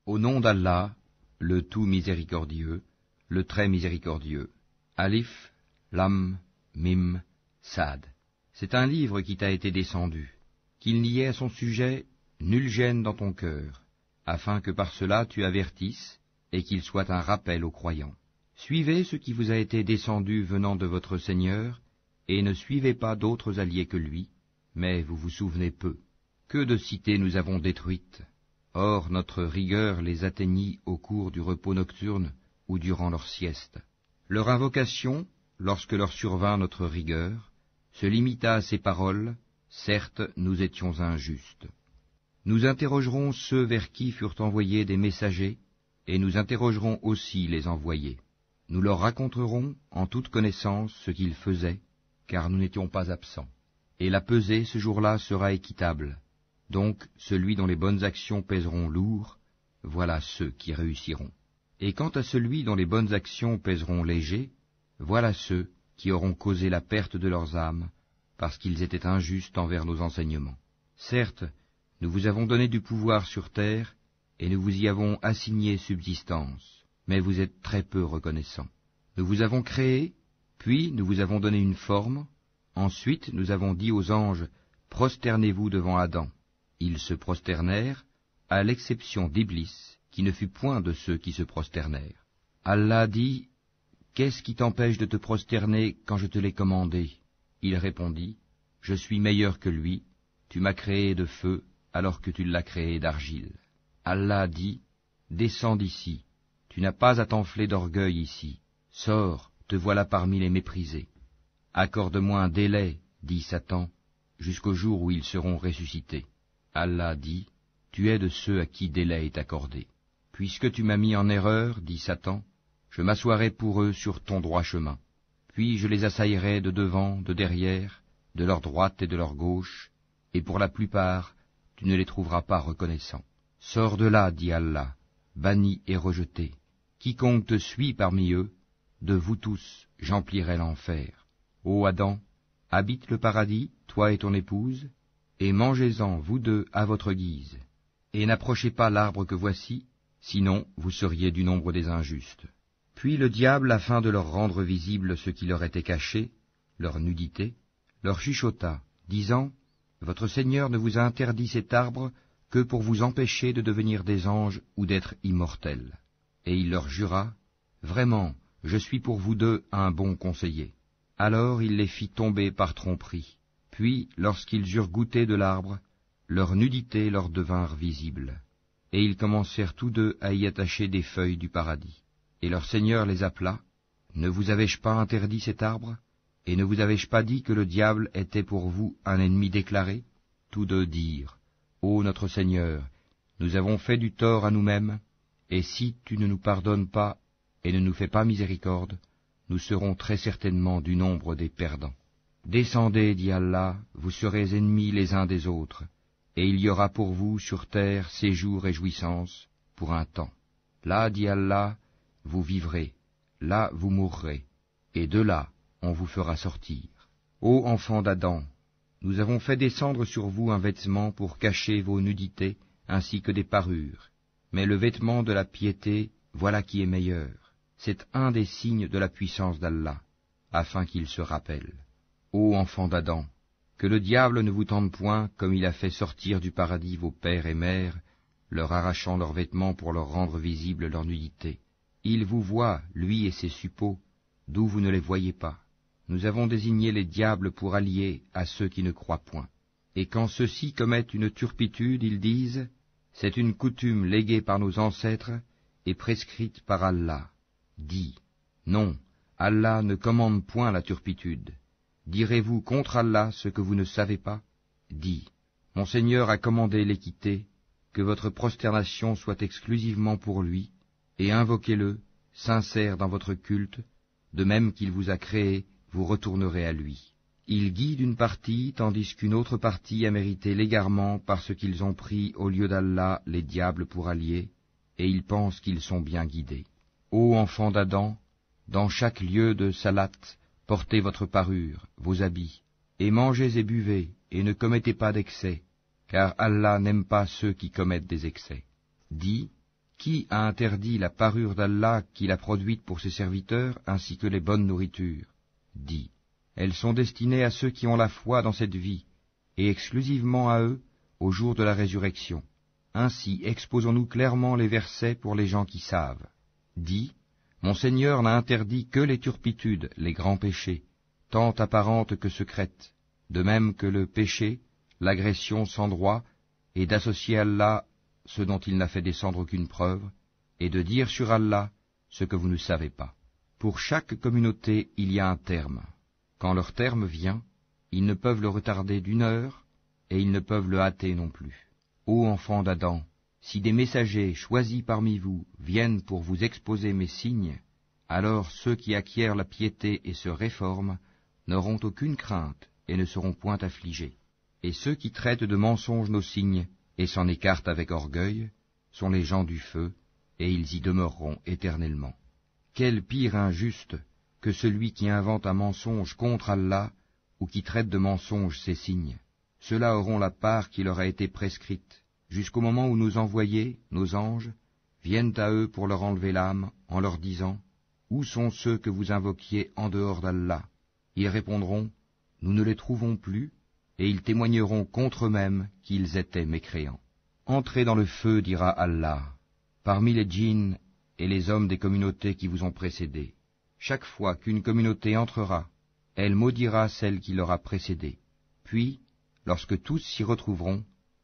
Au nom d'Allah, le tout miséricordieux, le très miséricordieux. Alif, Lam, Mim, Sad. C'est un livre qui t'a été descendu, qu'il n'y ait à son sujet nulle gêne dans ton cœur, afin que par cela tu avertisses, et qu'il soit un rappel aux croyants. Suivez ce qui vous a été descendu venant de votre Seigneur, et ne suivez pas d'autres alliés que lui, mais vous vous souvenez peu. Que de cités nous avons détruites. Or notre rigueur les atteignit au cours du repos nocturne ou durant leur sieste. Leur invocation, lorsque leur survint notre rigueur, se limita à ces paroles, certes nous étions injustes. Nous interrogerons ceux vers qui furent envoyés des messagers, et nous interrogerons aussi les envoyés. Nous leur raconterons en toute connaissance ce qu'ils faisaient, car nous n'étions pas absents. Et la pesée ce jour-là sera équitable. Donc celui dont les bonnes actions pèseront lourd, voilà ceux qui réussiront. Et quant à celui dont les bonnes actions pèseront léger, voilà ceux qui auront causé la perte de leurs âmes, parce qu'ils étaient injustes envers nos enseignements. Certes, nous vous avons donné du pouvoir sur terre, et nous vous y avons assigné subsistance, mais vous êtes très peu reconnaissants. Nous vous avons créé, puis nous vous avons donné une forme, ensuite nous avons dit aux anges, prosternez-vous devant Adam. Ils se prosternèrent, à l'exception d'Iblis, qui ne fut point de ceux qui se prosternèrent. Allah dit, qu'est-ce qui t'empêche de te prosterner quand je te l'ai commandé? Il répondit, je suis meilleur que lui, tu m'as créé de feu, alors que tu l'as créé d'argile. Allah dit, descends d'ici, tu n'as pas à t'enfler d'orgueil ici, sors, te voilà parmi les méprisés. Accorde-moi un délai, dit Satan, jusqu'au jour où ils seront ressuscités. Allah dit, tu es de ceux à qui délai est accordé. Puisque tu m'as mis en erreur, dit Satan, je m'assoirai pour eux sur ton droit chemin. Puis je les assaillerai de devant, de derrière, de leur droite et de leur gauche, et pour la plupart, tu ne les trouveras pas reconnaissants. Sors de là, dit Allah, banni et rejeté. Quiconque te suit parmi eux, de vous tous, j'emplirai l'enfer. Ô Adam, habite le paradis, toi et ton épouse, et mangez-en, vous deux, à votre guise. Et n'approchez pas l'arbre que voici, sinon vous seriez du nombre des injustes. Puis le diable, afin de leur rendre visible ce qui leur était caché, leur nudité, leur chuchota, disant, votre Seigneur ne vous a interdit cet arbre que pour vous empêcher de devenir des anges ou d'être immortels. Et il leur jura, vraiment, je suis pour vous deux un bon conseiller. Alors il les fit tomber par tromperie. Puis, lorsqu'ils eurent goûté de l'arbre, leur nudité leur devinrent visibles. Et ils commencèrent tous deux à y attacher des feuilles du paradis. Et leur Seigneur les appela, ne vous avais-je pas interdit cet arbre? Et ne vous avais-je pas dit que le diable était pour vous un ennemi déclaré? Tous deux dirent, ô notre Seigneur, nous avons fait du tort à nous-mêmes, et si tu ne nous pardonnes pas et ne nous fais pas miséricorde, nous serons très certainement du nombre des perdants. Descendez, dit Allah, vous serez ennemis les uns des autres, et il y aura pour vous sur terre séjour et jouissance pour un temps. Là, dit Allah, vous vivrez, là vous mourrez, et de là on vous fera sortir. Ô enfants d'Adam, nous avons fait descendre sur vous un vêtement pour cacher vos nudités, ainsi que des parures, mais le vêtement de la piété, voilà qui est meilleur. C'est un des signes de la puissance d'Allah, afin qu'il se rappelle. Ô enfants d'Adam, que le diable ne vous tente point comme il a fait sortir du paradis vos pères et mères, leur arrachant leurs vêtements pour leur rendre visible leur nudité. Il vous voit, lui et ses suppôts, d'où vous ne les voyez pas. Nous avons désigné les diables pour alliés à ceux qui ne croient point. Et quand ceux-ci commettent une turpitude, ils disent, c'est une coutume léguée par nos ancêtres et prescrite par Allah. Dis, non, Allah ne commande point la turpitude. Direz-vous contre Allah ce que vous ne savez pas? Dis, mon Seigneur a commandé l'équité, que votre prosternation soit exclusivement pour lui, et invoquez-le, sincère dans votre culte, de même qu'il vous a créé, vous retournerez à lui. Il guide une partie, tandis qu'une autre partie a mérité l'égarement parce qu'ils ont pris au lieu d'Allah les diables pour alliés, et ils pensent qu'ils sont bien guidés. Ô enfants d'Adam, dans chaque lieu de salat, portez votre parure, vos habits, et mangez et buvez, et ne commettez pas d'excès, car Allah n'aime pas ceux qui commettent des excès. Dis, Qui a interdit la parure d'Allah qu'il a produite pour ses serviteurs, ainsi que les bonnes nourritures? Dis, elles sont destinées à ceux qui ont la foi dans cette vie, et exclusivement à eux, au jour de la résurrection. Ainsi exposons-nous clairement les versets pour les gens qui savent. Dis, mon Seigneur n'a interdit que les turpitudes, les grands péchés, tant apparentes que secrètes, de même que le péché, l'agression sans droit, et d'associer Allah ce dont il n'a fait descendre aucune preuve, et de dire sur Allah ce que vous ne savez pas. Pour chaque communauté, il y a un terme. Quand leur terme vient, ils ne peuvent le retarder d'1 heure, et ils ne peuvent le hâter non plus. Ô enfants d'Adam, si des messagers choisis parmi vous viennent pour vous exposer mes signes, alors ceux qui acquièrent la piété et se réforment n'auront aucune crainte et ne seront point affligés. Et ceux qui traitent de mensonges nos signes et s'en écartent avec orgueil sont les gens du feu, et ils y demeureront éternellement. Quel pire injuste que celui qui invente un mensonge contre Allah ou qui traite de mensonge ses signes. Ceux-là auront la part qui leur a été prescrite, jusqu'au moment où nos envoyés, nos anges, viennent à eux pour leur enlever l'âme, en leur disant « Où sont ceux que vous invoquiez en dehors d'Allah ?» Ils répondront « Nous ne les trouvons plus », et ils témoigneront contre eux-mêmes qu'ils étaient mécréants. « Entrez dans le feu, dira Allah, parmi les djinns et les hommes des communautés qui vous ont précédés. Chaque fois qu'une communauté entrera, elle maudira celle qui l'aura précédée. Puis, lorsque tous s'y retrouveront,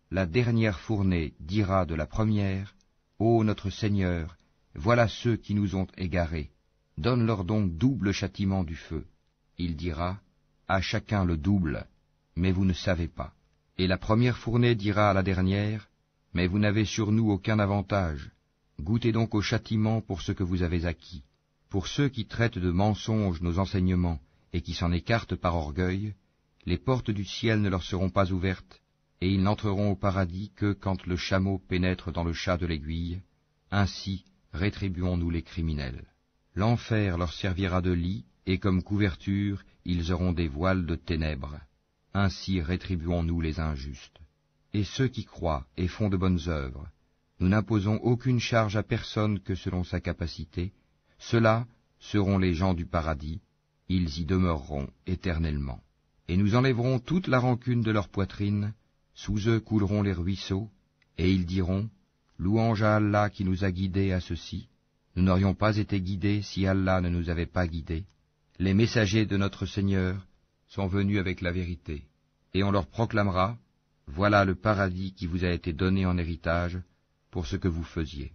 la dernière fournée dira de la première, « Ô notre Seigneur, voilà ceux qui nous ont égarés. Donne-leur donc double châtiment du feu. » Il dira, « À chacun le double, mais vous ne savez pas. » Et la première fournée dira à la dernière, « Mais vous n'avez sur nous aucun avantage. Goûtez donc au châtiment pour ce que vous avez acquis. » Pour ceux qui traitent de mensonges nos enseignements et qui s'en écartent par orgueil, les portes du ciel ne leur seront pas ouvertes, et ils n'entreront au paradis que quand le chameau pénètre dans le chat de l'aiguille. Ainsi rétribuons-nous les criminels. L'enfer leur servira de lit, et comme couverture, ils auront des voiles de ténèbres. Ainsi rétribuons-nous les injustes. Et ceux qui croient et font de bonnes œuvres, nous n'imposons aucune charge à personne que selon sa capacité. Ceux-là seront les gens du paradis, ils y demeureront éternellement. Et nous enlèverons toute la rancune de leur poitrine, sous eux couleront les ruisseaux, et ils diront, « Louange à Allah qui nous a guidés à ceci. Nous n'aurions pas été guidés si Allah ne nous avait pas guidés. Les messagers de notre Seigneur sont venus avec la vérité, et on leur proclamera, « Voilà le paradis qui vous a été donné en héritage pour ce que vous faisiez. »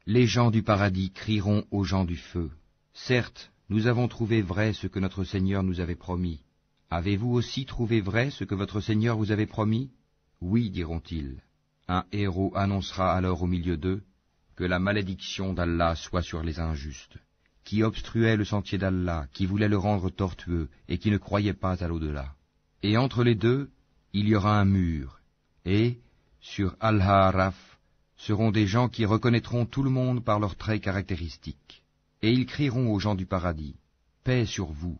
Les gens du paradis crieront aux gens du feu, « Certes, nous avons trouvé vrai ce que notre Seigneur nous avait promis. Avez-vous aussi trouvé vrai ce que votre Seigneur vous avait promis? » Oui, diront-ils. Un héros annoncera alors au milieu d'eux, « Que la malédiction d'Allah soit sur les injustes, qui obstruaient le sentier d'Allah, qui voulaient le rendre tortueux, et qui ne croyaient pas à l'au-delà. » Et entre les deux, il y aura un mur, et, sur Al-Ha'araf, seront des gens qui reconnaîtront tout le monde par leurs traits caractéristiques. Et ils crieront aux gens du paradis, « Paix sur vous !»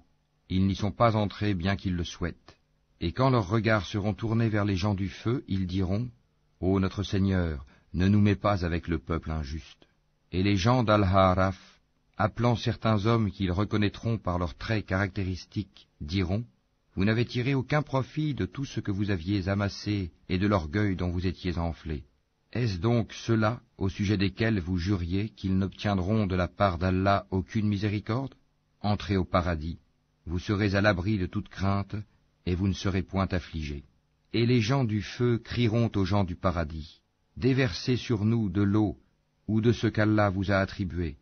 Ils n'y sont pas entrés bien qu'ils le souhaitent. Et quand leurs regards seront tournés vers les gens du feu, ils diront, « Ô notre Seigneur, ne nous mets pas avec le peuple injuste. » Et les gens d'Al-Ha'araf, appelant certains hommes qu'ils reconnaîtront par leurs traits caractéristiques, diront, « Vous n'avez tiré aucun profit de tout ce que vous aviez amassé et de l'orgueil dont vous étiez enflés. Est-ce donc ceux-là, au sujet desquels vous juriez qu'ils n'obtiendront de la part d'Allah aucune miséricorde? Entrez au paradis, vous serez à l'abri de toute crainte, et vous ne serez point affligés. Et les gens du feu crieront aux gens du paradis, « Déversez sur nous de l'eau, ou de ce qu'Allah vous a attribué. »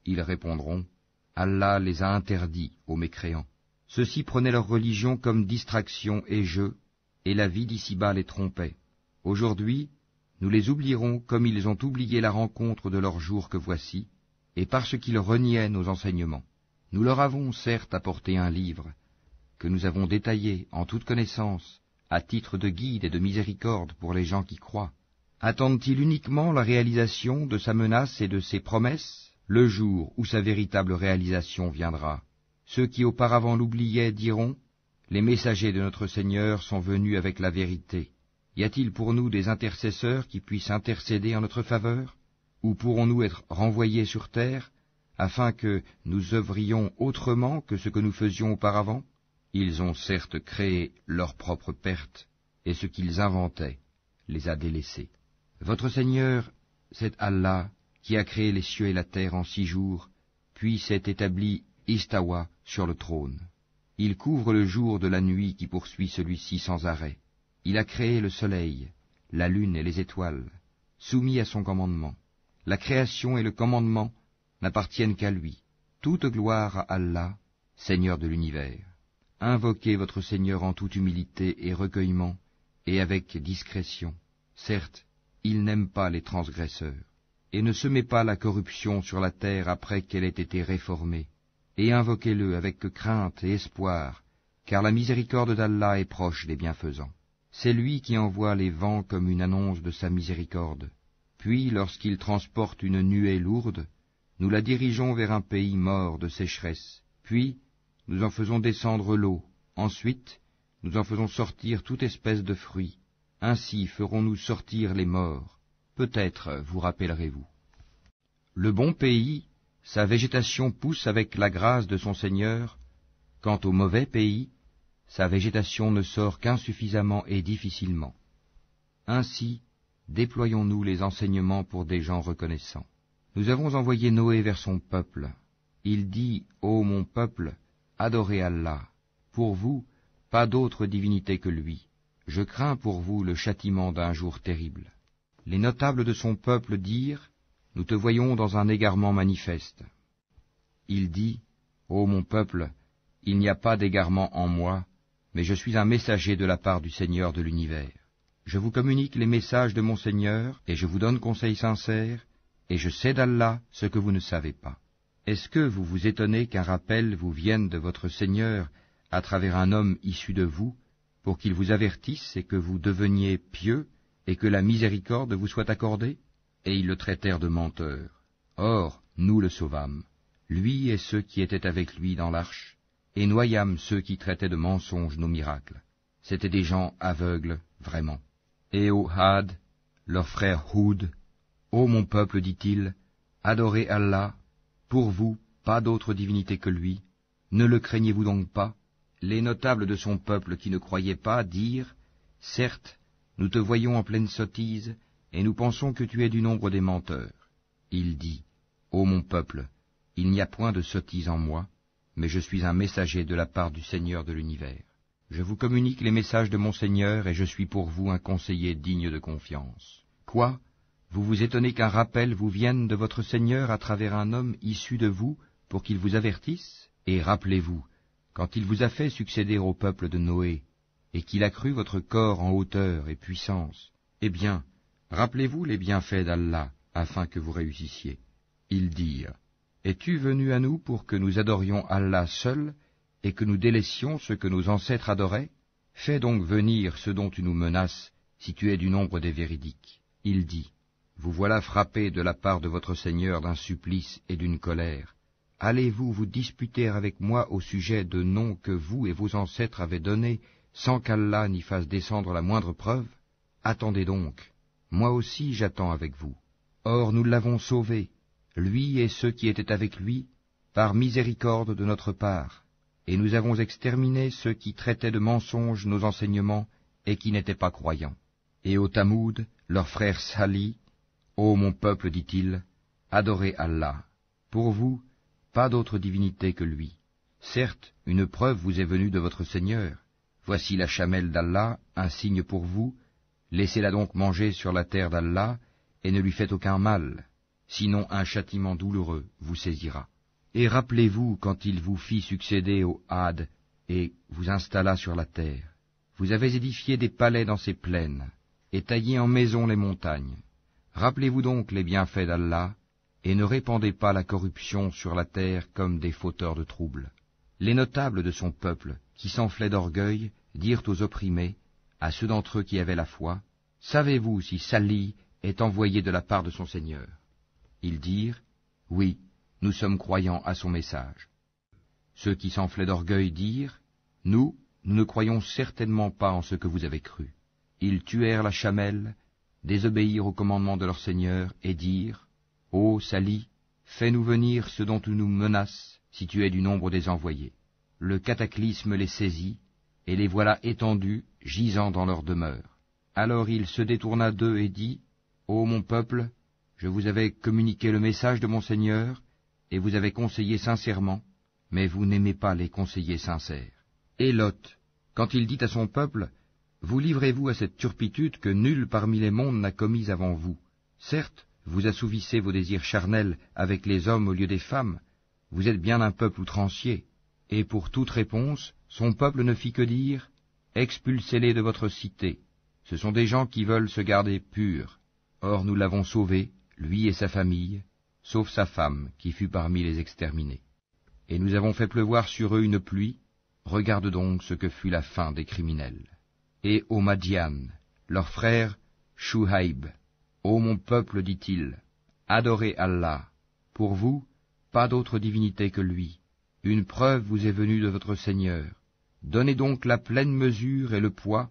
Ils répondront, « Allah les a interdits aux mécréants. » Ceux-ci prenaient leur religion comme distraction et jeu, et la vie d'ici-bas les trompait. Aujourd'hui, nous les oublierons comme ils ont oublié la rencontre de leur jour que voici, et parce qu'ils reniaient nos enseignements. Nous leur avons certes apporté un livre, que nous avons détaillé en toute connaissance, à titre de guide et de miséricorde pour les gens qui croient. Attendent-ils uniquement la réalisation de sa menace et de ses promesses, le jour où sa véritable réalisation viendra? Ceux qui auparavant l'oubliaient diront, « Les messagers de notre Seigneur sont venus avec la vérité. Y a-t-il pour nous des intercesseurs qui puissent intercéder en notre faveur? ou pourrons-nous être renvoyés sur terre, afin que nous œuvrions autrement que ce que nous faisions auparavant? Ils ont certes créé leur propre perte, et ce qu'ils inventaient les a délaissés. Votre Seigneur, c'est Allah qui a créé les cieux et la terre en 6 jours, puis s'est établi Istawa sur le trône. Il couvre le jour de la nuit qui poursuit celui-ci sans arrêt. Il a créé le soleil, la lune et les étoiles, soumis à son commandement. La création et le commandement n'appartiennent qu'à lui. Toute gloire à Allah, Seigneur de l'univers. Invoquez votre Seigneur en toute humilité et recueillement, et avec discrétion. Certes, il n'aime pas les transgresseurs. Et ne semez pas la corruption sur la terre après qu'elle ait été réformée. Et invoquez-le avec crainte et espoir, car la miséricorde d'Allah est proche des bienfaisants. C'est lui qui envoie les vents comme une annonce de sa miséricorde. Puis, lorsqu'il transporte une nuée lourde, nous la dirigeons vers un pays mort de sécheresse. Puis, nous en faisons descendre l'eau. Ensuite, nous en faisons sortir toute espèce de fruits. Ainsi ferons-nous sortir les morts. Peut-être vous rappellerez-vous. Le bon pays, sa végétation pousse avec la grâce de son Seigneur. Quant au mauvais pays, sa végétation ne sort qu'insuffisamment et difficilement. Ainsi, déployons-nous les enseignements pour des gens reconnaissants. Nous avons envoyé Noé vers son peuple. Il dit, ô mon peuple, adorez Allah. Pour vous, pas d'autre divinité que lui. Je crains pour vous le châtiment d'un jour terrible. Les notables de son peuple dirent, nous te voyons dans un égarement manifeste. Il dit, ô mon peuple, il n'y a pas d'égarement en moi, mais je suis un messager de la part du Seigneur de l'univers. Je vous communique les messages de mon Seigneur, et je vous donne conseil sincère, et je sais d'Allah ce que vous ne savez pas. Est-ce que vous vous étonnez qu'un rappel vous vienne de votre Seigneur à travers un homme issu de vous, pour qu'il vous avertisse et que vous deveniez pieux, et que la miséricorde vous soit accordée? Et ils le traitèrent de menteur. Or, nous le sauvâmes, lui et ceux qui étaient avec lui dans l'arche, et noyâmes ceux qui traitaient de mensonges nos miracles. C'étaient des gens aveugles, vraiment. Et au Had, leur frère Houd, ô mon peuple, dit-il, adorez Allah, pour vous, pas d'autre divinité que lui, ne le craignez-vous donc pas? Les notables de son peuple qui ne croyaient pas dirent, certes, nous te voyons en pleine sottise, et nous pensons que tu es du nombre des menteurs. Il dit, ô mon peuple, il n'y a point de sottise en moi, mais je suis un messager de la part du Seigneur de l'univers. Je vous communique les messages de mon Seigneur, et je suis pour vous un conseiller digne de confiance. Quoi? Vous vous étonnez qu'un rappel vous vienne de votre Seigneur à travers un homme issu de vous, pour qu'il vous avertisse? Et rappelez-vous, quand il vous a fait succéder au peuple de Noé, et qu'il a cru votre corps en hauteur et puissance, eh bien, rappelez-vous les bienfaits d'Allah, afin que vous réussissiez. Ils dirent, es-tu venu à nous pour que nous adorions Allah seul, et que nous délaissions ce que nos ancêtres adoraient? Fais donc venir ceux dont tu nous menaces, si tu es du nombre des véridiques. Il dit, vous voilà frappés de la part de votre Seigneur d'un supplice et d'une colère. Allez-vous vous disputer avec moi au sujet de noms que vous et vos ancêtres avez donnés, sans qu'Allah n'y fasse descendre la moindre preuve? Attendez donc, moi aussi j'attends avec vous. Or nous l'avons sauvé, lui et ceux qui étaient avec lui, par miséricorde de notre part, et nous avons exterminé ceux qui traitaient de mensonges nos enseignements et qui n'étaient pas croyants. Et au Tamoud, leur frère Salih, ô mon peuple, dit-il, adorez Allah. Pour vous, pas d'autre divinité que lui. Certes, une preuve vous est venue de votre Seigneur. Voici la chamelle d'Allah, un signe pour vous. Laissez-la donc manger sur la terre d'Allah, et ne lui faites aucun mal. Sinon un châtiment douloureux vous saisira. Et rappelez-vous quand il vous fit succéder au Had, et vous installa sur la terre. Vous avez édifié des palais dans ces plaines, et taillé en maisons les montagnes. Rappelez-vous donc les bienfaits d'Allah, et ne répandez pas la corruption sur la terre comme des fauteurs de troubles. Les notables de son peuple, qui s'enflaient d'orgueil, dirent aux opprimés, à ceux d'entre eux qui avaient la foi, « Savez-vous si Salih est envoyé de la part de son Seigneur ?» Ils dirent, « Oui, nous sommes croyants à son message. » Ceux qui s'enflaient d'orgueil dirent, « Nous ne croyons certainement pas en ce que vous avez cru. » Ils tuèrent la chamelle, désobéirent au commandement de leur Seigneur, et dirent, Ô Sali, fais-nous venir ceux dont tu nous menaces, si tu es du nombre des envoyés. Le cataclysme les saisit, et les voilà étendus, gisant dans leur demeure. Alors il se détourna d'eux et dit, Ô mon peuple, je vous avais communiqué le message de mon Seigneur, et vous avez conseillé sincèrement, mais vous n'aimez pas les conseillers sincères. Et Lot, quand il dit à son peuple, vous livrez-vous à cette turpitude que nul parmi les mondes n'a commise avant vous. Certes, vous assouvissez vos désirs charnels avec les hommes au lieu des femmes, vous êtes bien un peuple outrancier. Et pour toute réponse, son peuple ne fit que dire, expulsez-les de votre cité. Ce sont des gens qui veulent se garder purs. Or nous l'avons sauvé, lui et sa famille, sauf sa femme, qui fut parmi les exterminés. Et nous avons fait pleuvoir sur eux une pluie, regarde donc ce que fut la fin des criminels. Et aux Madian, leur frère Shuhaïb, ô mon peuple, dit-il, adorez Allah, pour vous, pas d'autre divinité que lui. Une preuve vous est venue de votre Seigneur. Donnez donc la pleine mesure et le poids,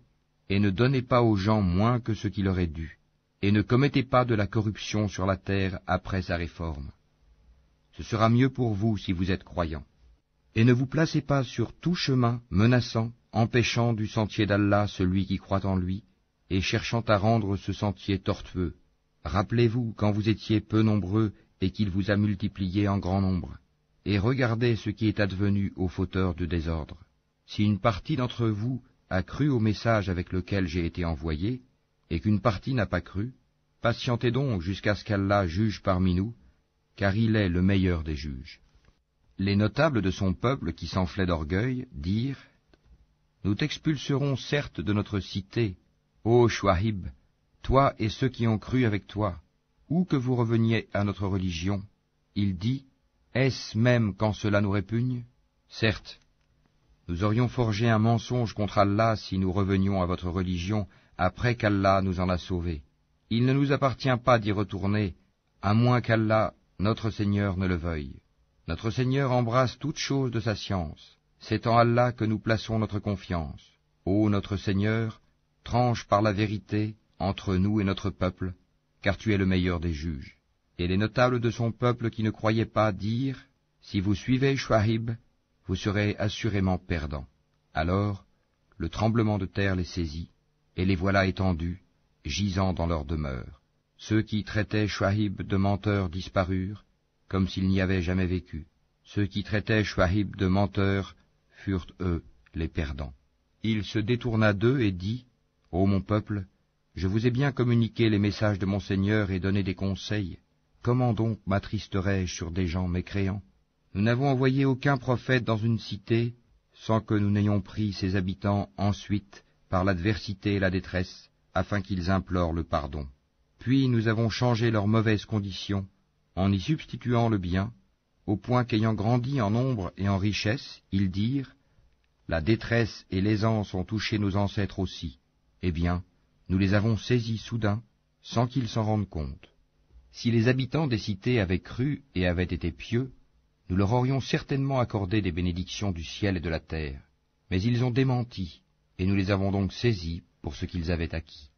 et ne donnez pas aux gens moins que ce qui leur est dû, et ne commettez pas de la corruption sur la terre après sa réforme. Ce sera mieux pour vous si vous êtes croyants. Et ne vous placez pas sur tout chemin menaçant, empêchant du sentier d'Allah celui qui croit en lui, et cherchant à rendre ce sentier tortueux. Rappelez-vous quand vous étiez peu nombreux et qu'il vous a multipliés en grand nombre. Et regardez ce qui est advenu aux fauteurs de désordre. Si une partie d'entre vous a cru au message avec lequel j'ai été envoyé, et qu'une partie n'a pas cru, patientez donc jusqu'à ce qu'Allah juge parmi nous, car il est le meilleur des juges. Les notables de son peuple qui s'enflaient d'orgueil dirent, nous t'expulserons certes de notre cité, ô Shuaïb, toi et ceux qui ont cru avec toi, ou que vous reveniez à notre religion. Il dit, est-ce même quand cela nous répugne? Certes, nous aurions forgé un mensonge contre Allah si nous revenions à votre religion après qu'Allah nous en a sauvés. Il ne nous appartient pas d'y retourner, à moins qu'Allah, notre Seigneur, ne le veuille. Notre Seigneur embrasse toutes choses de sa science. C'est en Allah que nous plaçons notre confiance. Ô notre Seigneur, tranche par la vérité entre nous et notre peuple, car tu es le meilleur des juges. Et les notables de son peuple qui ne croyaient pas dirent, si vous suivez Shuaïb, vous serez assurément perdants. Alors, le tremblement de terre les saisit, et les voilà étendus, gisant dans leur demeure. Ceux qui traitaient Shuaïb de menteur disparurent, comme s'il n'y avait jamais vécu. Ceux qui traitaient Shuaïb de menteur furent, eux, les perdants. Il se détourna d'eux et dit, ô mon peuple, je vous ai bien communiqué les messages de mon Seigneur et donné des conseils. Comment donc m'attristerais-je sur des gens mécréants? Nous n'avons envoyé aucun prophète dans une cité sans que nous n'ayons pris ses habitants ensuite par l'adversité et la détresse, afin qu'ils implorent le pardon. Puis nous avons changé leurs mauvaises conditions, en y substituant le bien, au point qu'ayant grandi en nombre et en richesse, ils dirent, la détresse et l'aisance ont touché nos ancêtres aussi. Eh bien, nous les avons saisis soudain, sans qu'ils s'en rendent compte. Si les habitants des cités avaient cru et avaient été pieux, nous leur aurions certainement accordé des bénédictions du ciel et de la terre. Mais ils ont démenti, et nous les avons donc saisis pour ce qu'ils avaient acquis.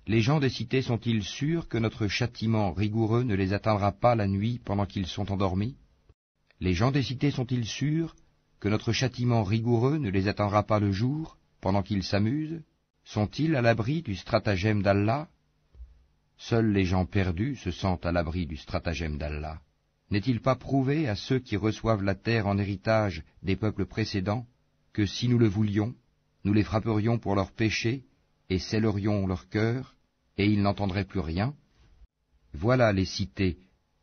Les gens des cités sont-ils sûrs que notre châtiment rigoureux ne les atteindra pas la nuit pendant qu'ils sont endormis? Les gens des cités sont-ils sûrs que notre châtiment rigoureux ne les atteindra pas le jour, pendant qu'ils s'amusent? Sont-ils à l'abri du stratagème d'Allah? Seuls les gens perdus se sentent à l'abri du stratagème d'Allah. N'est-il pas prouvé à ceux qui reçoivent la terre en héritage des peuples précédents, que si nous le voulions, nous les frapperions pour leurs péchés, et scellerions leur cœur, et ils n'entendraient plus rien? Voilà les cités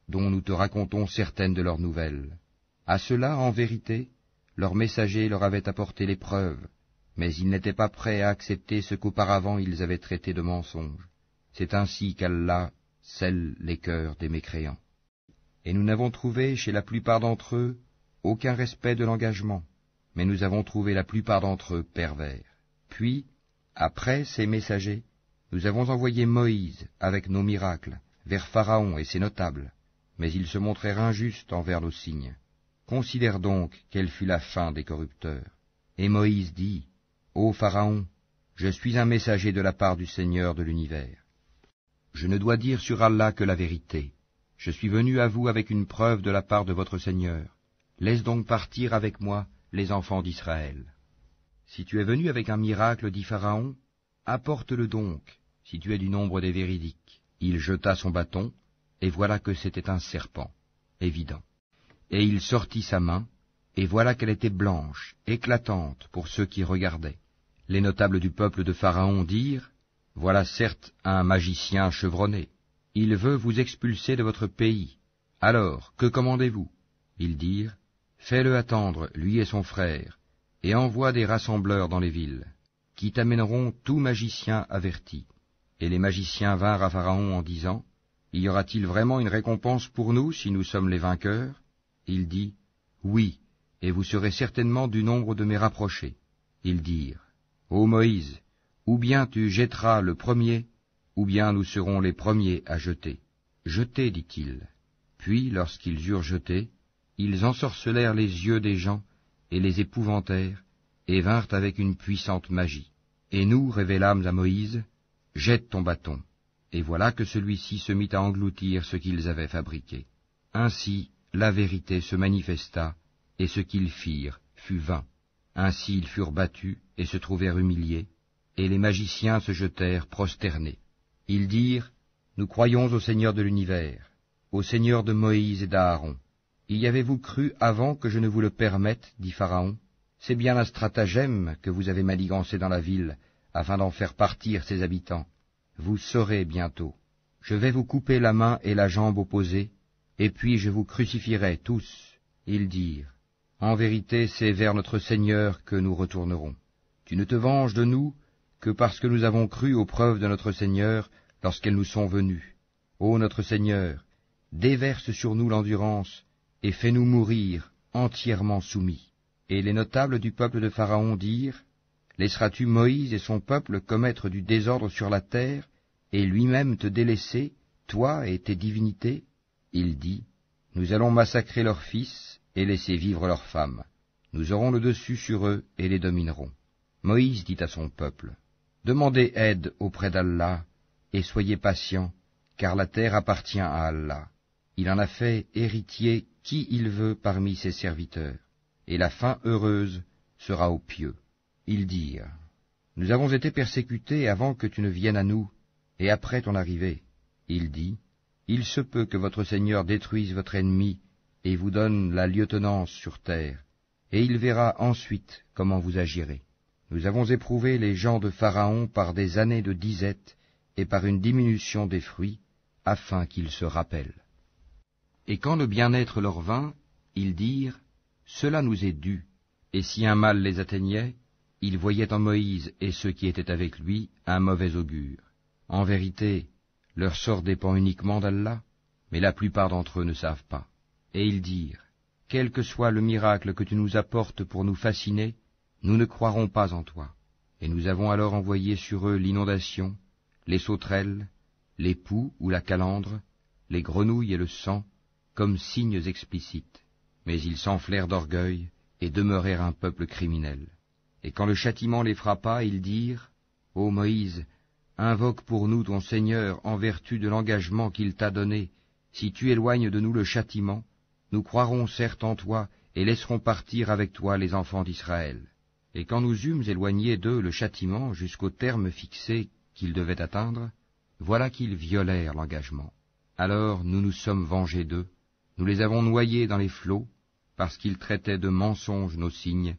dont nous te racontons certaines de leurs nouvelles. À cela, en vérité, leurs messagers leur avaient apporté les preuves, mais ils n'étaient pas prêts à accepter ce qu'auparavant ils avaient traité de mensonge. C'est ainsi qu'Allah scelle les cœurs des mécréants. Et nous n'avons trouvé chez la plupart d'entre eux aucun respect de l'engagement, mais nous avons trouvé la plupart d'entre eux pervers. Puis, après ces messagers, nous avons envoyé Moïse avec nos miracles vers Pharaon et ses notables, mais ils se montrèrent injustes envers nos signes. Considère donc quelle fut la fin des corrupteurs. Et Moïse dit, ô Pharaon, je suis un messager de la part du Seigneur de l'univers. Je ne dois dire sur Allah que la vérité. Je suis venu à vous avec une preuve de la part de votre Seigneur. Laisse donc partir avec moi les enfants d'Israël. Si tu es venu avec un miracle, dit Pharaon, apporte-le donc, si tu es du nombre des véridiques. Il jeta son bâton, et voilà que c'était un serpent, évident. Et il sortit sa main, et voilà qu'elle était blanche, éclatante pour ceux qui regardaient. Les notables du peuple de Pharaon dirent, « Voilà certes un magicien chevronné. Il veut vous expulser de votre pays. Alors, que commandez-vous » Ils dirent, « Fais-le attendre, lui et son frère, et envoie des rassembleurs dans les villes, qui t'amèneront tout magicien averti. » Et les magiciens vinrent à Pharaon en disant, « Y aura-t-il vraiment une récompense pour nous si nous sommes les vainqueurs » Il dit, « Oui, et vous serez certainement du nombre de mes rapprochés. » Ils dirent, « Ô Moïse, ou bien tu jetteras le premier, ou bien nous serons les premiers à jeter. » Jetez, dit-il. Puis, lorsqu'ils eurent jeté, ils ensorcelèrent les yeux des gens et les épouvantèrent, et vinrent avec une puissante magie. Et nous révélâmes à Moïse, « Jette ton bâton. » Et voilà que celui-ci se mit à engloutir ce qu'ils avaient fabriqué. Ainsi, la vérité se manifesta, et ce qu'ils firent fut vain. Ainsi ils furent battus et se trouvèrent humiliés, et les magiciens se jetèrent prosternés. Ils dirent, « Nous croyons au Seigneur de l'univers, au Seigneur de Moïse et d'Aaron. » Y avez-vous cru avant que je ne vous le permette, dit Pharaon. C'est bien un stratagème que vous avez manigancé dans la ville, afin d'en faire partir ses habitants. Vous saurez bientôt. Je vais vous couper la main et la jambe opposées, et puis je vous crucifierai tous. Ils dirent, « En vérité, c'est vers notre Seigneur que nous retournerons. Tu ne te venges de nous que parce que nous avons cru aux preuves de notre Seigneur lorsqu'elles nous sont venues. Ô notre Seigneur, déverse sur nous l'endurance, et fais-nous mourir entièrement soumis. » Et les notables du peuple de Pharaon dirent, « Laisseras-tu Moïse et son peuple commettre du désordre sur la terre, et lui-même te délaisser, toi et tes divinités ?» Il dit, « Nous allons massacrer leurs fils et laisser vivre leurs femmes. Nous aurons le dessus sur eux et les dominerons. » Moïse dit à son peuple, « Demandez aide auprès d'Allah, et soyez patients, car la terre appartient à Allah. Il en a fait héritier qui il veut parmi ses serviteurs, et la fin heureuse sera aux pieux. » Ils dirent, « Nous avons été persécutés avant que tu ne viennes à nous, et après ton arrivée. » Il dit, « Il se peut que votre Seigneur détruise votre ennemi et vous donne la lieutenance sur terre, et il verra ensuite comment vous agirez. Nous avons éprouvé les gens de Pharaon par des années de disette et par une diminution des fruits, afin qu'ils se rappellent. » Et quand le bien-être leur vint, ils dirent, « Cela nous est dû. » Et si un mal les atteignait, ils voyaient en Moïse et ceux qui étaient avec lui un mauvais augure. En vérité, leur sort dépend uniquement d'Allah, mais la plupart d'entre eux ne savent pas. Et ils dirent, « Quel que soit le miracle que tu nous apportes pour nous fasciner, nous ne croirons pas en toi. » Et nous avons alors envoyé sur eux l'inondation, les sauterelles, les poux ou la calandre, les grenouilles et le sang, comme signes explicites. Mais ils s'enflèrent d'orgueil et demeurèrent un peuple criminel. Et quand le châtiment les frappa, ils dirent, « Ô Moïse, invoque pour nous ton Seigneur en vertu de l'engagement qu'il t'a donné. Si tu éloignes de nous le châtiment, nous croirons certes en toi et laisserons partir avec toi les enfants d'Israël. » Et quand nous eûmes éloigné d'eux le châtiment jusqu'au terme fixé qu'ils devaient atteindre, voilà qu'ils violèrent l'engagement. Alors nous nous sommes vengés d'eux, nous les avons noyés dans les flots, parce qu'ils traitaient de mensonges nos signes,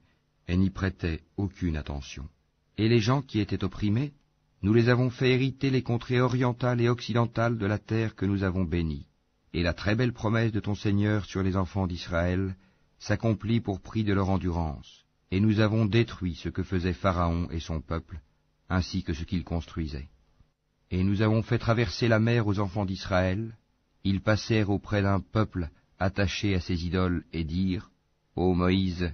et n'y prêtaient aucune attention. Et les gens qui étaient opprimés, nous les avons fait hériter les contrées orientales et occidentales de la terre que nous avons bénie. Et la très belle promesse de ton Seigneur sur les enfants d'Israël s'accomplit pour prix de leur endurance, et nous avons détruit ce que faisait Pharaon et son peuple, ainsi que ce qu'ils construisaient. Et nous avons fait traverser la mer aux enfants d'Israël, ils passèrent auprès d'un peuple attaché à ses idoles et dirent, « Ô Moïse,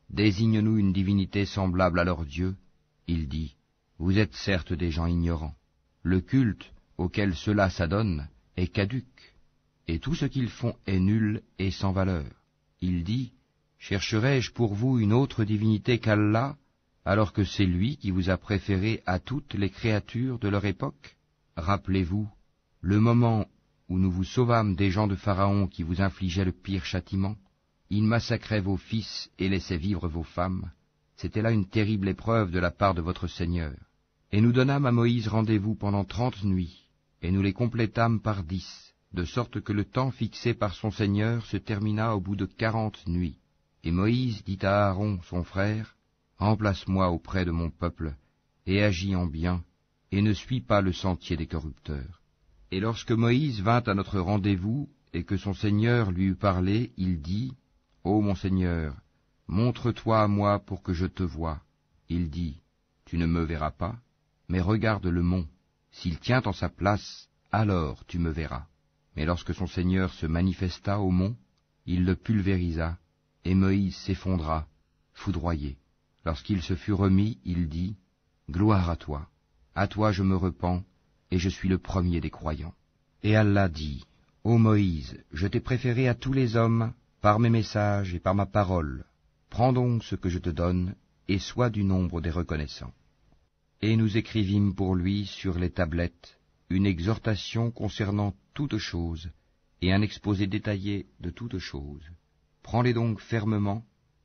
désigne-nous une divinité semblable à leur Dieu. » Il dit, « Vous êtes certes des gens ignorants. Le culte auquel cela s'adonne est caduc, et tout ce qu'ils font est nul et sans valeur. » Il dit, « Chercherai-je pour vous une autre divinité qu'Allah, alors que c'est lui qui vous a préféré à toutes les créatures de leur époque? Rappelez-vous le moment où nous vous sauvâmes des gens de Pharaon qui vous infligeaient le pire châtiment? Ils massacraient vos fils et laissaient vivre vos femmes. C'était là une terrible épreuve de la part de votre Seigneur. Et nous donnâmes à Moïse rendez-vous pendant 30 nuits, et nous les complétâmes par 10, de sorte que le temps fixé par son Seigneur se termina au bout de 40 nuits. Et Moïse dit à Aaron, son frère, « Remplace-moi auprès de mon peuple, et agis en bien, et ne suis pas le sentier des corrupteurs. » Et lorsque Moïse vint à notre rendez-vous, et que son Seigneur lui eut parlé, il dit, « Ô mon Seigneur, montre-toi à moi pour que je te voie. » Il dit, « Tu ne me verras pas, mais regarde le mont. S'il tient en sa place, alors tu me verras. » Mais lorsque son Seigneur se manifesta au mont, il le pulvérisa, et Moïse s'effondra, foudroyé. Lorsqu'il se fut remis, il dit, « Gloire à toi je me repens, et je suis le premier des croyants. » Et Allah dit, « Ô Moïse, je t'ai préféré à tous les hommes, par mes messages et par ma parole. Prends donc ce que je te donne, et sois du nombre des reconnaissants. » Et nous écrivîmes pour lui sur les tablettes une exhortation concernant toutes choses, et un exposé détaillé de toutes choses. Prends-les donc fermement,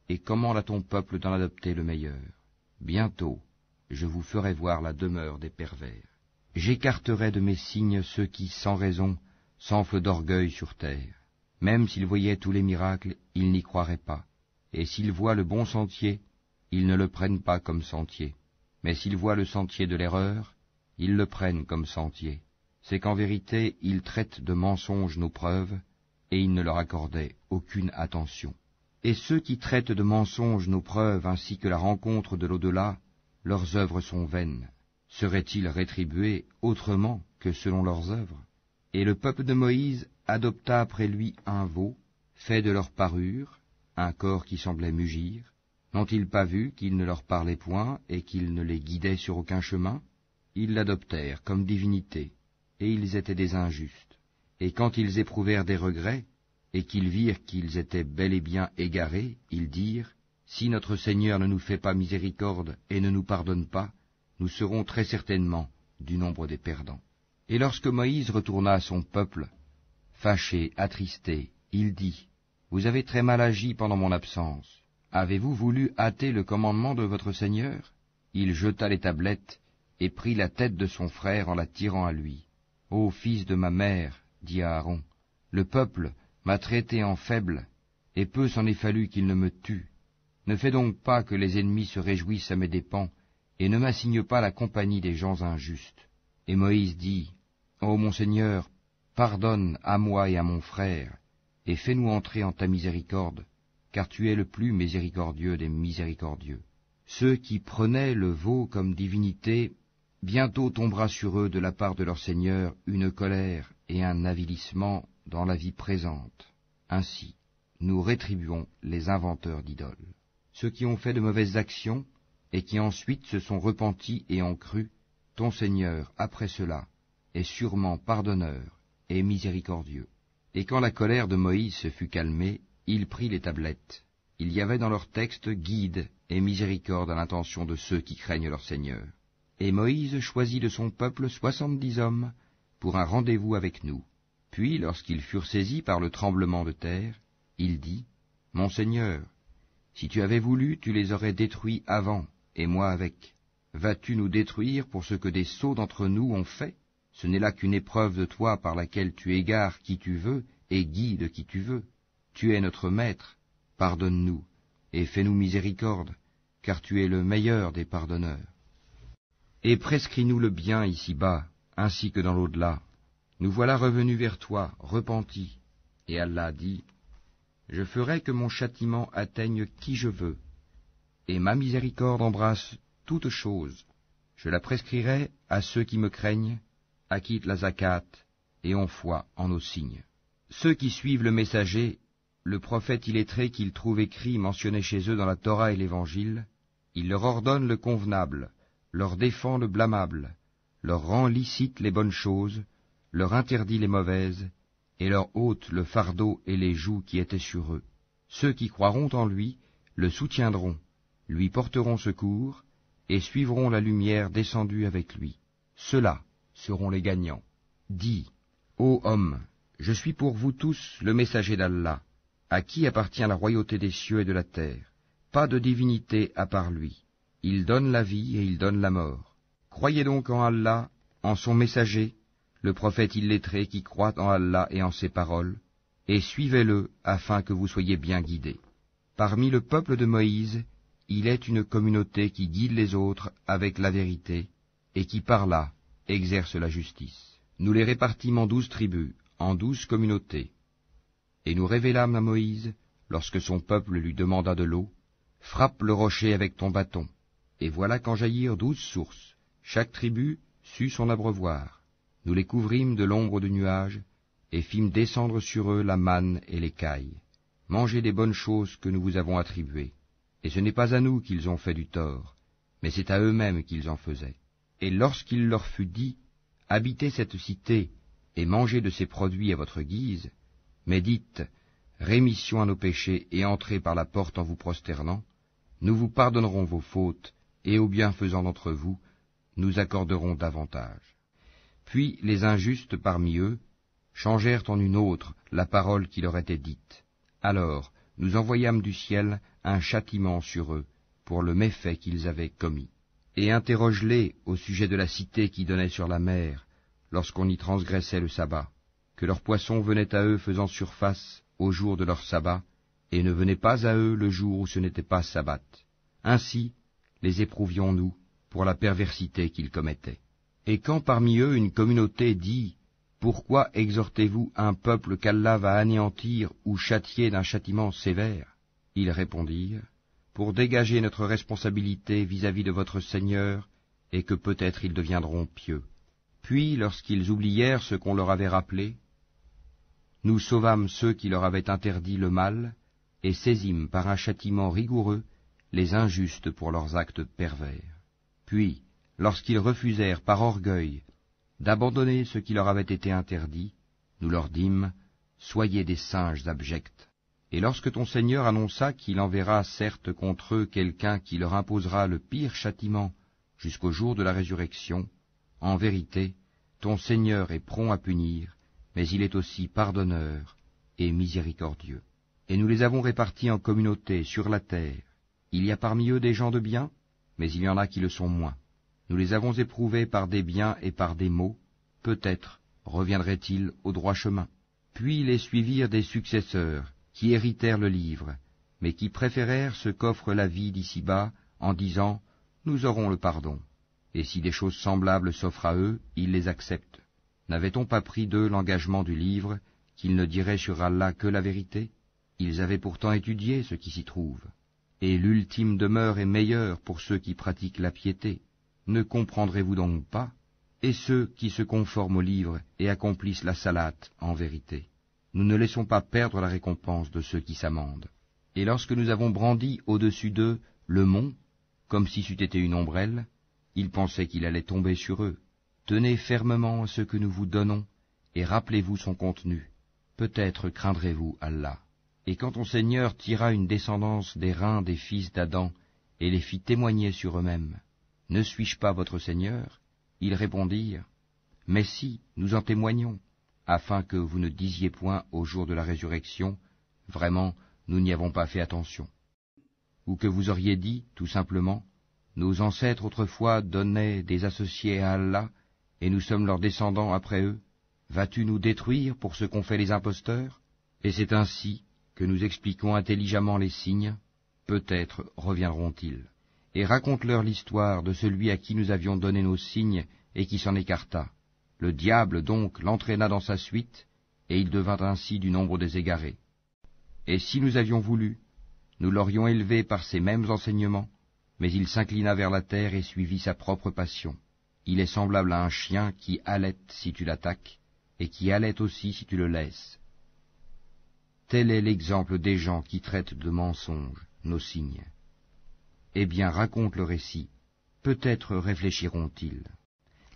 et commande à ton peuple d'en adopter le meilleur. Bientôt, je vous ferai voir la demeure des pervers. J'écarterai de mes signes ceux qui, sans raison, s'enflent d'orgueil sur terre. Même s'ils voyaient tous les miracles, ils n'y croiraient pas. Et s'ils voient le bon sentier, ils ne le prennent pas comme sentier. Mais s'ils voient le sentier de l'erreur, ils le prennent comme sentier. C'est qu'en vérité, ils traitent de mensonges nos preuves, et ils ne leur accordaient aucune attention. Et ceux qui traitent de mensonges nos preuves ainsi que la rencontre de l'au-delà, leurs œuvres sont vaines. Seraient-ils rétribués autrement que selon leurs œuvres? Et le peuple de Moïse adopta après lui un veau, fait de leur parure, un corps qui semblait mugir. N'ont-ils pas vu qu'il ne leur parlait point et qu'il ne les guidait sur aucun chemin? Ils l'adoptèrent comme divinité, et ils étaient des injustes. Et quand ils éprouvèrent des regrets, et qu'ils virent qu'ils étaient bel et bien égarés, ils dirent, « Si notre Seigneur ne nous fait pas miséricorde et ne nous pardonne pas, nous serons très certainement du nombre des perdants. » Et lorsque Moïse retourna à son peuple, fâché, attristé, il dit, « Vous avez très mal agi pendant mon absence. Avez-vous voulu hâter le commandement de votre Seigneur ?» Il jeta les tablettes et prit la tête de son frère en la tirant à lui. « Ô fils de ma mère, dit Aaron, le peuple m'a traité en faible, et peu s'en est fallu qu'il ne me tue. Ne fais donc pas que les ennemis se réjouissent à mes dépens, et ne m'assigne pas la compagnie des gens injustes. » Et Moïse dit, « Ô mon Seigneur, pardonne à moi et à mon frère, et fais-nous entrer en ta miséricorde, car tu es le plus miséricordieux des miséricordieux. » Ceux qui prenaient le veau comme divinité, bientôt tombera sur eux de la part de leur Seigneur une colère et un avilissement dans la vie présente. Ainsi, nous rétribuons les inventeurs d'idoles. Ceux qui ont fait de mauvaises actions, et qui ensuite se sont repentis et ont cru, ton Seigneur, après cela, est sûrement pardonneur et miséricordieux. Et quand la colère de Moïse se fut calmée, il prit les tablettes. Il y avait dans leur texte guide et miséricorde à l'intention de ceux qui craignent leur Seigneur. Et Moïse choisit de son peuple 70 hommes pour un rendez-vous avec nous. Puis, lorsqu'ils furent saisis par le tremblement de terre, il dit, « Mon Seigneur, si tu avais voulu, tu les aurais détruits avant, et moi avec. Vas-tu nous détruire pour ce que des sots d'entre nous ont fait? Ce n'est là qu'une épreuve de toi par laquelle tu égares qui tu veux et guides qui tu veux. Tu es notre maître, pardonne-nous, et fais-nous miséricorde, car tu es le meilleur des pardonneurs. Et prescris-nous le bien ici-bas, ainsi que dans l'au-delà. Nous voilà revenus vers toi, repentis. » Et Allah dit, « Je ferai que mon châtiment atteigne qui je veux, et ma miséricorde embrasse toute chose. Je la prescrirai à ceux qui me craignent, acquittent la zakat et ont foi en nos signes. Ceux qui suivent le messager, le prophète illettré qu'ils trouvent écrit mentionné chez eux dans la Torah et l'Évangile, il leur ordonne le convenable, leur défend le blâmable, leur rend licite les bonnes choses, leur interdit les mauvaises, et leur ôte le fardeau et les jougs qui étaient sur eux. Ceux qui croiront en lui le soutiendront, lui porteront secours, et suivront la lumière descendue avec lui. Ceux-là seront les gagnants. Dis, ô homme, Je suis pour vous tous le messager d'Allah, à qui appartient la royauté des cieux et de la terre. Pas de divinité à part lui. Il donne la vie et il donne la mort. Croyez donc en Allah, en son messager, le prophète illettré qui croit en Allah et en ses paroles, et suivez-le afin que vous soyez bien guidés. Parmi le peuple de Moïse, il est une communauté qui guide les autres avec la vérité, et qui par là exerce la justice. Nous les répartîmes en 12 tribus, en 12 communautés. Et nous révélâmes à Moïse, lorsque son peuple lui demanda de l'eau, frappe le rocher avec ton bâton. Et voilà qu'en jaillirent 12 sources, chaque tribu sut son abreuvoir. Nous les couvrîmes de l'ombre du nuage, et fîmes descendre sur eux la manne et l'écaille. Mangez des bonnes choses que nous vous avons attribuées. Et ce n'est pas à nous qu'ils ont fait du tort, mais c'est à eux-mêmes qu'ils en faisaient. Et lorsqu'il leur fut dit, habitez cette cité, et mangez de ses produits à votre guise, mais dites, rémission à nos péchés, et entrez par la porte en vous prosternant, nous vous pardonnerons vos fautes, et aux bienfaisants d'entre vous, nous accorderons davantage. Puis les injustes parmi eux changèrent en une autre la parole qui leur était dite. Alors nous envoyâmes du ciel un châtiment sur eux, pour le méfait qu'ils avaient commis. Et interroge-les au sujet de la cité qui donnait sur la mer, lorsqu'on y transgressait le sabbat, que leurs poissons venaient à eux faisant surface au jour de leur sabbat, et ne venaient pas à eux le jour où ce n'était pas sabbat. Ainsi les éprouvions-nous pour la perversité qu'ils commettaient. Et quand parmi eux une communauté dit « Pourquoi exhortez-vous un peuple qu'Allah va anéantir ou châtier d'un châtiment sévère ?» Ils répondirent « Pour dégager notre responsabilité vis-à-vis de votre Seigneur, et que peut-être ils deviendront pieux. » Puis, lorsqu'ils oublièrent ce qu'on leur avait rappelé, nous sauvâmes ceux qui leur avaient interdit le mal, et saisîmes par un châtiment rigoureux les injustes pour leurs actes pervers. Puis, lorsqu'ils refusèrent par orgueil d'abandonner ce qui leur avait été interdit, nous leur dîmes, soyez des singes abjects. Et lorsque ton Seigneur annonça qu'il enverra certes contre eux quelqu'un qui leur imposera le pire châtiment jusqu'au jour de la résurrection, en vérité, ton Seigneur est prompt à punir, mais il est aussi pardonneur et miséricordieux. Et nous les avons répartis en communautés sur la terre. Il y a parmi eux des gens de bien, mais il y en a qui le sont moins. Nous les avons éprouvés par des biens et par des maux, peut-être reviendraient-ils au droit chemin. Puis les suivirent des successeurs, qui héritèrent le livre, mais qui préférèrent ce qu'offre la vie d'ici-bas, en disant « Nous aurons le pardon ». Et si des choses semblables s'offrent à eux, ils les acceptent. N'avait-on pas pris d'eux l'engagement du livre, qu'ils ne diraient sur Allah que la vérité? Ils avaient pourtant étudié ce qui s'y trouve. Et l'ultime demeure est meilleure pour ceux qui pratiquent la piété. Ne comprendrez-vous donc pas? Et ceux qui se conforment au livre et accomplissent la salate en vérité. Nous ne laissons pas perdre la récompense de ceux qui s'amendent. Et lorsque nous avons brandi au-dessus d'eux le mont, comme si c'eût été une ombrelle, ils pensaient qu'il allait tomber sur eux. Tenez fermement à ce que nous vous donnons, et rappelez-vous son contenu. Peut-être craindrez-vous Allah. Et quand ton Seigneur tira une descendance des reins des fils d'Adam, et les fit témoigner sur eux-mêmes, ne suis-je pas votre Seigneur? Ils répondirent, mais si, nous en témoignons, afin que vous ne disiez point au jour de la résurrection, vraiment, nous n'y avons pas fait attention. Ou que vous auriez dit, tout simplement, nos ancêtres autrefois donnaient des associés à Allah, et nous sommes leurs descendants après eux. Vas-tu nous détruire pour ce qu'ont fait les imposteurs? Et c'est ainsi que nous expliquons intelligemment les signes, peut-être reviendront-ils. Et raconte-leur l'histoire de celui à qui nous avions donné nos signes et qui s'en écarta. Le diable donc l'entraîna dans sa suite, et il devint ainsi du nombre des égarés. Et si nous avions voulu, nous l'aurions élevé par ces mêmes enseignements, mais il s'inclina vers la terre et suivit sa propre passion. Il est semblable à un chien qui halète si tu l'attaques, et qui halète aussi si tu le laisses. Tel est l'exemple des gens qui traitent de mensonges nos signes. Eh bien, raconte le récit, peut-être réfléchiront-ils.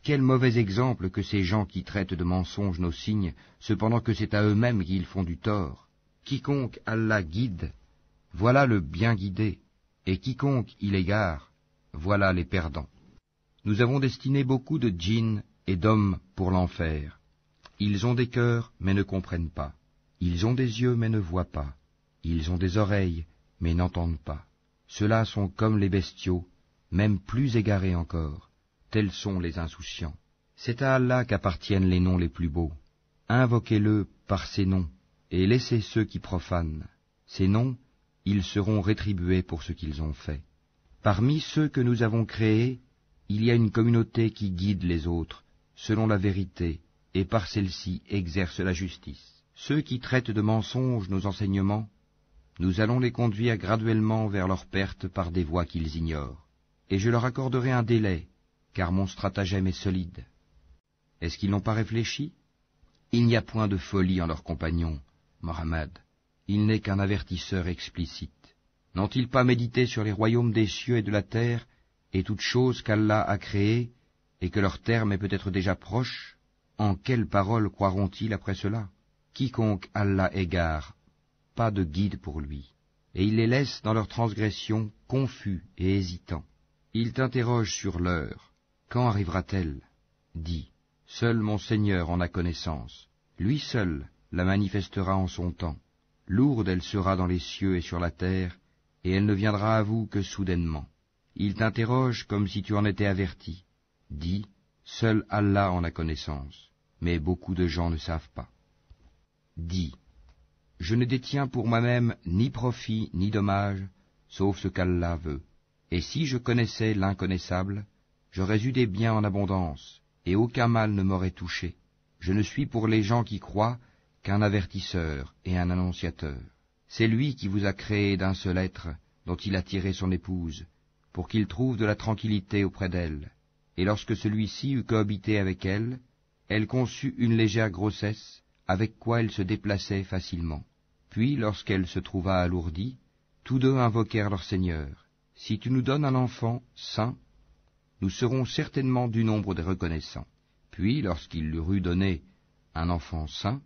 Quel mauvais exemple que ces gens qui traitent de mensonges nos signes, cependant que c'est à eux-mêmes qu'ils font du tort. Quiconque Allah guide, voilà le bien guidé, et quiconque il égare, voilà les perdants. Nous avons destiné beaucoup de djinns et d'hommes pour l'enfer, Ils ont des cœurs, mais ne comprennent pas. Ils ont des yeux, mais ne voient pas. Ils ont des oreilles, mais n'entendent pas. Ceux-là sont comme les bestiaux, même plus égarés encore. Tels sont les insouciants. C'est à Allah qu'appartiennent les noms les plus beaux. Invoquez-le par ces noms, et laissez ceux qui profanent. Ces noms, ils seront rétribués pour ce qu'ils ont fait. Parmi ceux que nous avons créés, il y a une communauté qui guide les autres, selon la vérité, et par celle-ci exerce la justice. Ceux qui traitent de mensonges nos enseignements, nous allons les conduire graduellement vers leur perte par des voies qu'ils ignorent. Et je leur accorderai un délai, car mon stratagème est solide. Est-ce qu'ils n'ont pas réfléchi? Il n'y a point de folie en leurs compagnons, Mohammed. Il n'est qu'un avertisseur explicite. N'ont-ils pas médité sur les royaumes des cieux et de la terre, et toutes choses qu'Allah a créées, et que leur terme est peut-être déjà proche? En quelles paroles croiront-ils après cela? Quiconque Allah égare, pas de guide pour lui, et il les laisse dans leur transgression confus et hésitants. Il t'interroge sur l'heure. Quand arrivera-t-elle? Dis, seul mon Seigneur en a connaissance. Lui seul la manifestera en son temps. Lourde elle sera dans les cieux et sur la terre, et elle ne viendra à vous que soudainement. Il t'interroge comme si tu en étais averti. Dis, seul Allah en a connaissance, mais beaucoup de gens ne savent pas. Dis, je ne détiens pour moi-même ni profit ni dommage, sauf ce qu'Allah veut. Et si je connaissais l'inconnaissable, j'aurais eu des biens en abondance, et aucun mal ne m'aurait touché. Je ne suis pour les gens qui croient qu'un avertisseur et un annonciateur. C'est lui qui vous a créé d'un seul être, dont il a tiré son épouse, pour qu'il trouve de la tranquillité auprès d'elle. Et lorsque celui-ci eut cohabité avec elle, elle conçut une légère grossesse, avec quoi elle se déplaçait facilement. Puis, lorsqu'elle se trouva alourdie, tous deux invoquèrent leur Seigneur. Si tu nous donnes un enfant saint, nous serons certainement du nombre des reconnaissants. Puis, lorsqu'il leur eut donné un enfant saint,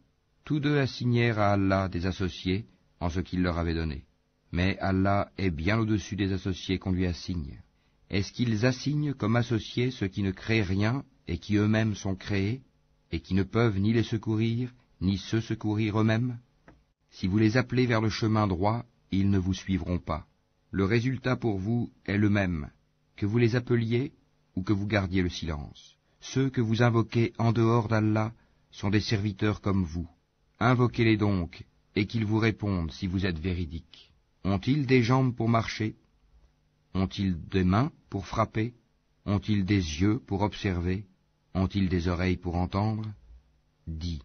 tous deux assignèrent à Allah des associés en ce qu'il leur avait donné. Mais Allah est bien au-dessus des associés qu'on lui assigne. Est-ce qu'ils assignent comme associés ceux qui ne créent rien et qui eux-mêmes sont créés, et qui ne peuvent ni les secourir, ni se secourir eux-mêmes? Si vous les appelez vers le chemin droit, ils ne vous suivront pas. Le résultat pour vous est le même, que vous les appeliez ou que vous gardiez le silence. Ceux que vous invoquez en dehors d'Allah sont des serviteurs comme vous. Invoquez-les donc, et qu'ils vous répondent si vous êtes véridiques. Ont-ils des jambes pour marcher? Ont-ils des mains pour frapper? Ont-ils des yeux pour observer? Ont-ils des oreilles pour entendre? Dis,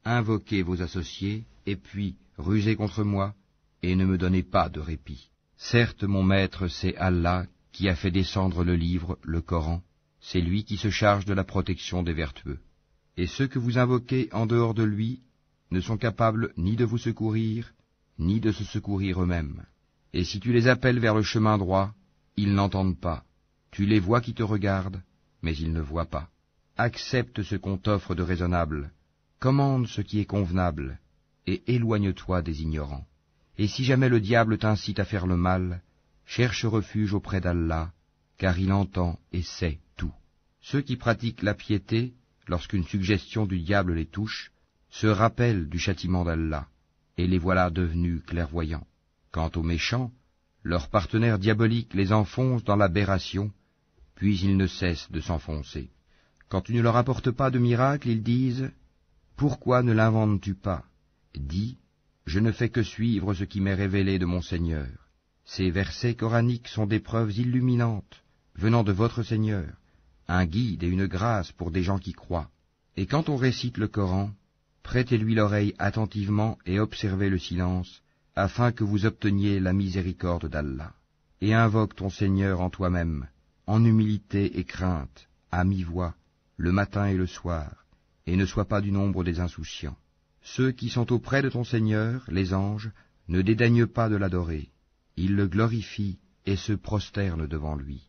invoquez vos associés, et puis rusez contre moi, et ne me donnez pas de répit. Certes, mon maître, c'est Allah qui a fait descendre le livre, le Coran. C'est lui qui se charge de la protection des vertueux. Et ceux que vous invoquez en dehors de lui ne sont capables ni de vous secourir, ni de se secourir eux-mêmes. Et si tu les appelles vers le chemin droit, ils n'entendent pas. Tu les vois qui te regardent, mais ils ne voient pas. Accepte ce qu'on t'offre de raisonnable, commande ce qui est convenable, et éloigne-toi des ignorants. Et si jamais le diable t'incite à faire le mal, cherche refuge auprès d'Allah, car il entend et sait tout. Ceux qui pratiquent la piété, lorsqu'une suggestion du diable les touche, se rappellent du châtiment d'Allah, et les voilà devenus clairvoyants. Quant aux méchants, leurs partenaires diaboliques les enfoncent dans l'aberration, puis ils ne cessent de s'enfoncer. Quand tu ne leur apportes pas de miracle, ils disent « Pourquoi ne l'inventes-tu pas ?» Dis « Je ne fais que suivre ce qui m'est révélé de mon Seigneur. » Ces versets coraniques sont des preuves illuminantes, venant de votre Seigneur, un guide et une grâce pour des gens qui croient. Et quand on récite le Coran, prêtez-lui l'oreille attentivement et observez le silence, afin que vous obteniez la miséricorde d'Allah. Et invoque ton Seigneur en toi-même, en humilité et crainte, à mi-voix, le matin et le soir, et ne sois pas du nombre des insouciants. Ceux qui sont auprès de ton Seigneur, les anges, ne dédaignent pas de l'adorer. Ils le glorifient et se prosternent devant lui.